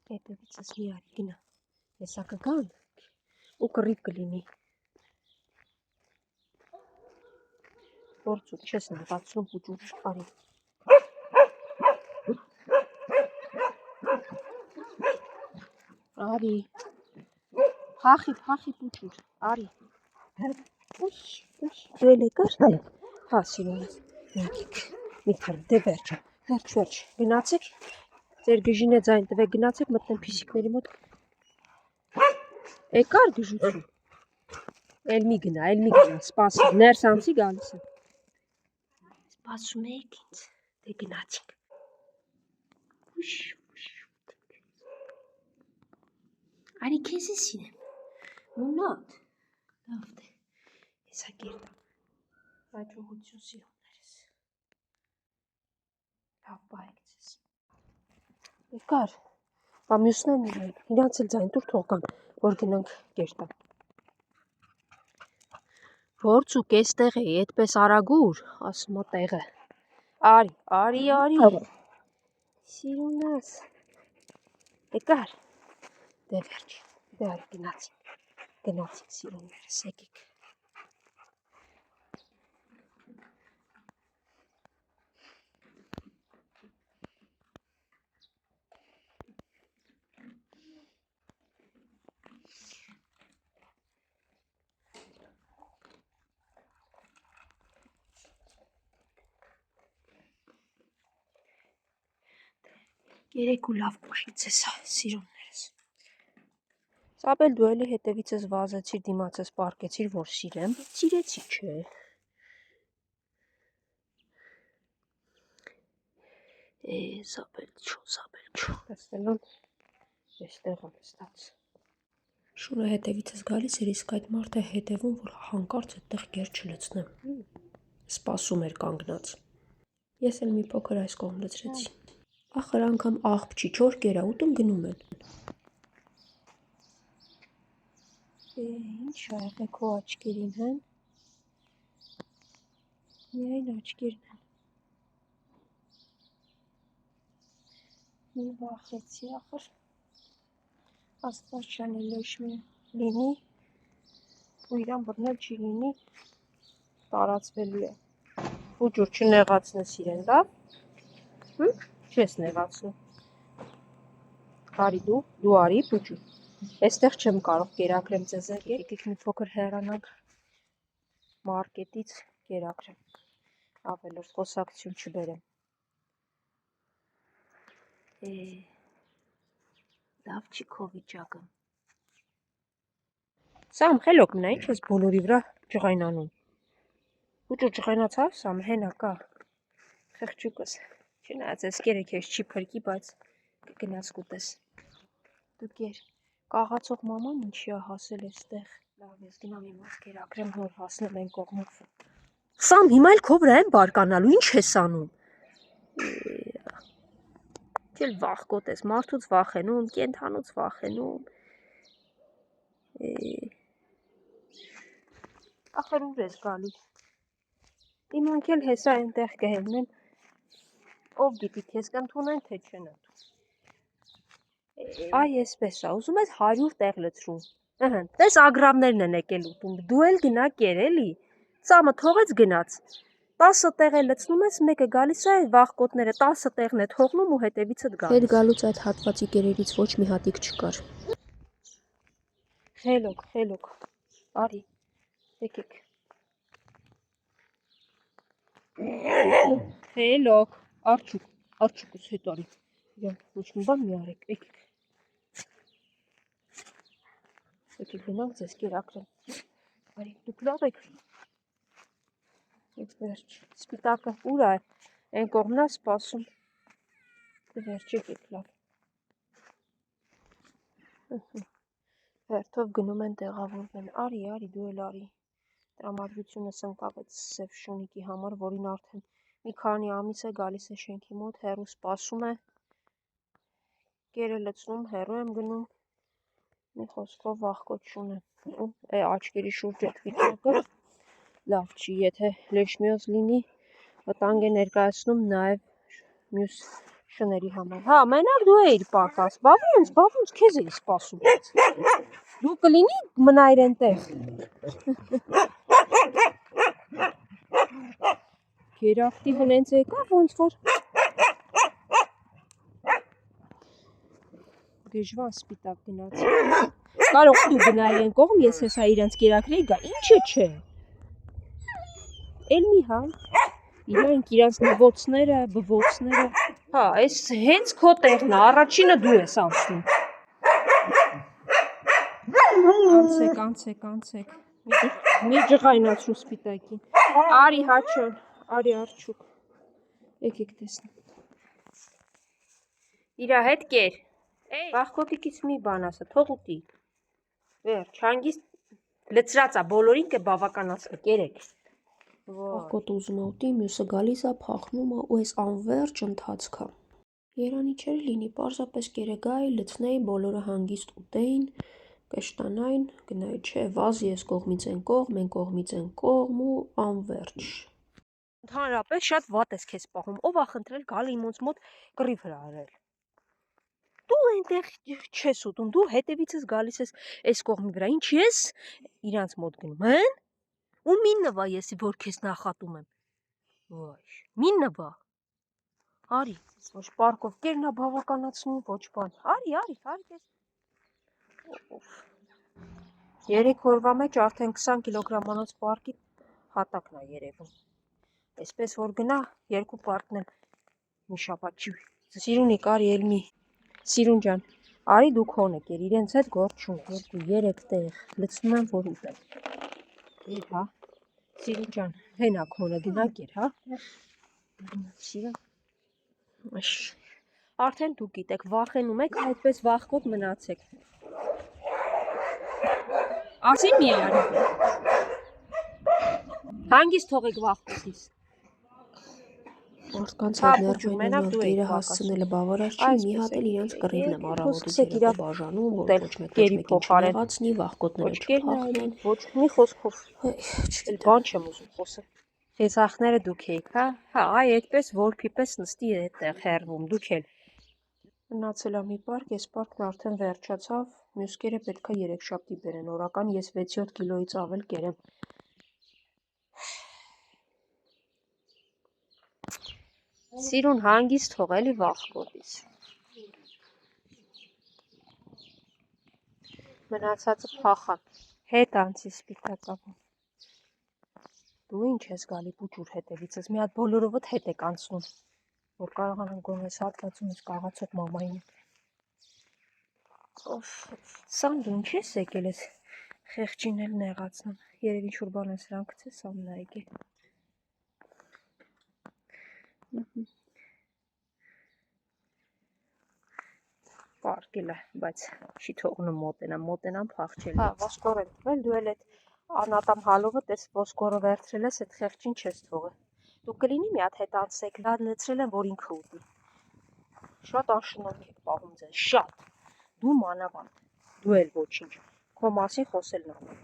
Հետևիցս մի արի գնա։ Հեսա կգան ու կռիվ կլինի։ Գործու չես նեղացնում պուճուր արի։ Արի։ Փախի պուճուր, արի։ Ուշ, դու էլ եկար։ Հա, սիրունս։ Եկեք։ Մի թռ, դե վերջ, գնացեք։ Ձեր գժին է ձայն տվեք, գնացեք մտնեմ փիսիկների մոտ։ Եկար գժություն։ Էլ մի գնա, սպասի, ներս անցի գալիս եմ։ Սպասում եք ինձ, դե գնացինք։ Ուշ։ Արի քեզ է սիրեմ։ Մունոտ։ Լավ դե, հեսա կերտամ։ Հաջողություն սիրումներս։ Լավ բայեք ձեզ։ Եկար, ամյուսներն իրեն, իրանց էլ ձայն տուր թող կան, որ գնանք կերտամ։ Որցուկ ես տեղ էի, այդպես արագուր, ասում ո տեղը։ Արի։ Սիրունս։ Եկար։ Դե վերջ, դե արի գնացինք սիրուններս, եկեք։ Երեք ու լավ կուշի ձեզ, սիրուններս։ Սապել դու էլի հետևիցս վազեցիր, դիմացս պարկեցիր, որ սիրեմ, սիրեցի չէ։ Սապել չո։ Տեսնելուն, եստեղ ամստած։ Շուրը հետևիցս գալիս էր, իսկ այդ մարդը հետևում, որ հանկարծ այդտեղ գեր չլցնեմ։ Սպասում էր կանգնած։ Ես էլ մի փոքր այս կողմ լցրեցի։ Ախր անգամ աղբ չի, 4 կերա ուտում գնում են։ Ինչ ա եղել քո աչքերին, հեն։ Միայն աչքերն են։ Մի վախեցի, ախր Աստված չանի լեշմի լինի, ու իրան բռնել չի լինի, տարածվելու է։ Պուճուր չնեղացնես իրեն, լավ։ Չես նեղացնում։ Արի դու արի պուճուր։ Այստեղ չեմ կարող կերակրեմ ձեզ, եկեք մի փոքր հեռանանք մարկետից կերակրեմ։ Ավելորդ խոսակցություն չբերեմ։ Լավ չի քո վիճակը։ Սամ, խելոք մնա, ինչ ես բոլորի վրա ջղայնանում։ Պուճուր ջղայնացավ, Սամ, հենա կա։ Խեղճուկս։ Չնայած ես կերը քեզ չի փրկի, բայց կգնաս կուտես։ Դու կեր, կաղացող մաման ինչի ա հասել էստեղ։ Լավ, ես գնամ իմ ով կերակրեմ, որ հասնել են կողմով։ Սամ, հիմա էլ քո վրա եմ բարկանալու, ինչ ես անում։ Չել վախկոտ ես, մարդուց վախենում, կենթանուց վախենում։ Ախր ուր ես գալիս։ Իմանք էլ հեսա ենտեղ կհելնեն, ով գիտի քեզ կընդունեն, թե չեն ընդուն։ Այ եսպես ա, ուզում ես 100 տեղ լցրում։ Տես ագրավներն են եկել ուտում, դու էլ գնա կեր էլի։ Սամը թողեց գնաց։ 10 տեղ է լցնում ես, մեկը գալիս է վախկոտները 10 տեղն է թողնում ու հետևիցդ գալիս։ Հետ գալուց այդ հատվածի կերերից ոչ մի հատիկ չկար։ Խելոք, արի, եկեք։ Խելոք, արջուկս հետ արի։ Ոչ մի բան մի արեք, եկեք։ Եկեք գնանք ձեզ կերակրեմ։ Արի, դուք լավ եք։ Վերջ, սպիտակը ուր է, են կողմնա սպասում։ Վերջ, եկեք լավ։ Հերթով գնում են տեղավորվեն, արի, դու էլ արի։ Տրամադրությունս ընկավ այդ սև շունիկի համար, որին արդեն մի քանի ամիս է գալիս է շենքի մոտ, հեռու սպասում է, կերը լցնում, հեռու եմ գնում, մի խոսքով վախկոտ չունեմ, աչքերի շուրջ այդ վիճակը լավ չի, եթե լեշմիոզ լինի, վտանգ է ներկայացնում նաև մյուս Շների համար։ Հա, մենակ դու էիր պակաս։ Բավունց քեզ էի սպասում։ Դու կլինի մնայր այնտեղ։ Գերախտի հենց եկա, ոնց որ Գեժվան սպիտակ գնաց։ Կարող դու գնայր այն կողմ, ես հեսա իրանց կերակրեի գա, ինչը չէ։ Էլ մի հա, իրանք իրանց նվոցները, բվոցները։ Հա, այս հենց քո տեղն է, առաջինը դու ես անցնում։ Անցեք։ Մի ջղայնացու սպիտակին։ Արի հաչոն, արի արջուկ։ Եկեք տեսնեմ։ Իրա հետ կեր։ Վախկոտիկից մի բան ասա, թող ուտի։ Վերջ, հանգիստ լծրածա, բոլորին կբավականացնի, կերեք։ Վախկոտ ուզում է ուտի, մյուսը գալիս է, փախնում է ու այս անվերջ ընթացքը։ Երանի չէր լինի, պարզապես կերեգայի, լցնեի, բոլորը հանգիստ ուտեին, կշտանային, գնայի չէ, վազ ես կողմից են կողմ, են կողմից են կողմ ու անվերջ։ Ընդհանրապես շատ վատ ես քեզ պահում, ով ա խնդրել գալ իմոնց մոտ կռիվ հրահրել։ Դու այնտեղ չես ուտում, դու հետևիցս գալիս ես այս կողմի վրա, ինչ ես իրանց մոտ գնում, հեն? Ու մին նվա եսի, որ քեզ նախատում եմ։ Ոյ, մին նվա։ Արի, ոչ պարկով կերնա բավականացնում, ոչ բան։ Արի, տես։ 3 օրվա մեջ արդեն 20 կիլոգրամանոց պարկի հատակն է երևում։ Այսպես որ գնա, 2 պարկն էլ մի շաբաթ չի։ Սիրունի կարի էլ մի։ Սիրուն ջան, արի դու քոնը կեր, իրենց հետ գործ չունես, դու 3 տեղ լցնում եմ, որ ուտեմ։ Էր, հա։ Սիրուն ջան, հենա քոնը գնա կեր, հա։ Սիրուն։ Արդեն դու գիտեք, վախենում եք, այդպես վախկոտ մնացեք։ Ասի մի արի։ Հանգիստ թողեք վախկոտից։ Մարդկանց հետ ներվայնանալ գերը հասցնելը բավարար չի, մի հատ էլ իրանց կռիվն եմ առավոտից երեկո բաժանում, որ ոչ մեկին չնեղացնի, վախկոտները չփախնեն, ոչ մի խոսքով։ Բան չեմ ուզում խոսել։ Խիզախները դուք եք, հա։ Հա, այ այդպես որփի պես նստի այդտեղ հեռվում, դուք էլ։ Մնացել է մի պարկ, այս պարկն արդեն վերջացավ, մյուս կերը պետքա 3 շաբթի բերեն, օրական ես 6-7 կիլոից ավել կերեմ։ Սիրուն հանգիստ թող էլի վախկոտից։ Մնացածը փախան, հետ անցի սպիտակապում։ Դու ինչ ես գալի պուճուր հետևիցս, մի հատ բոլորովդ հետ եք անցնում, որ կարողանան գոնես հատվածում ես կաղացող մամային։ Սան դու ինչ ես եկել ես խեղճին էլ նեղացնում, երև ինչ-որ բան ես սրան գցես, Սամն է եկել։ Պարկել է, բայց չի թողնում մոտենամ փախչել։ Հա, ոսկոր եմ թողել, դու էլ այդ անատամ հալովը տես ոսկորը վերցրել ես, այդ խեղճին չես թողել։ Դու կլինի մի հատ հետ անցեք, լցրել եմ, որ ինքը ուտի։ Շատ անշնորհք եք պահում ձեզ, շատ։ Դու մանավանդ, դու էլ ոչինչ, քո մասին խոսելն է։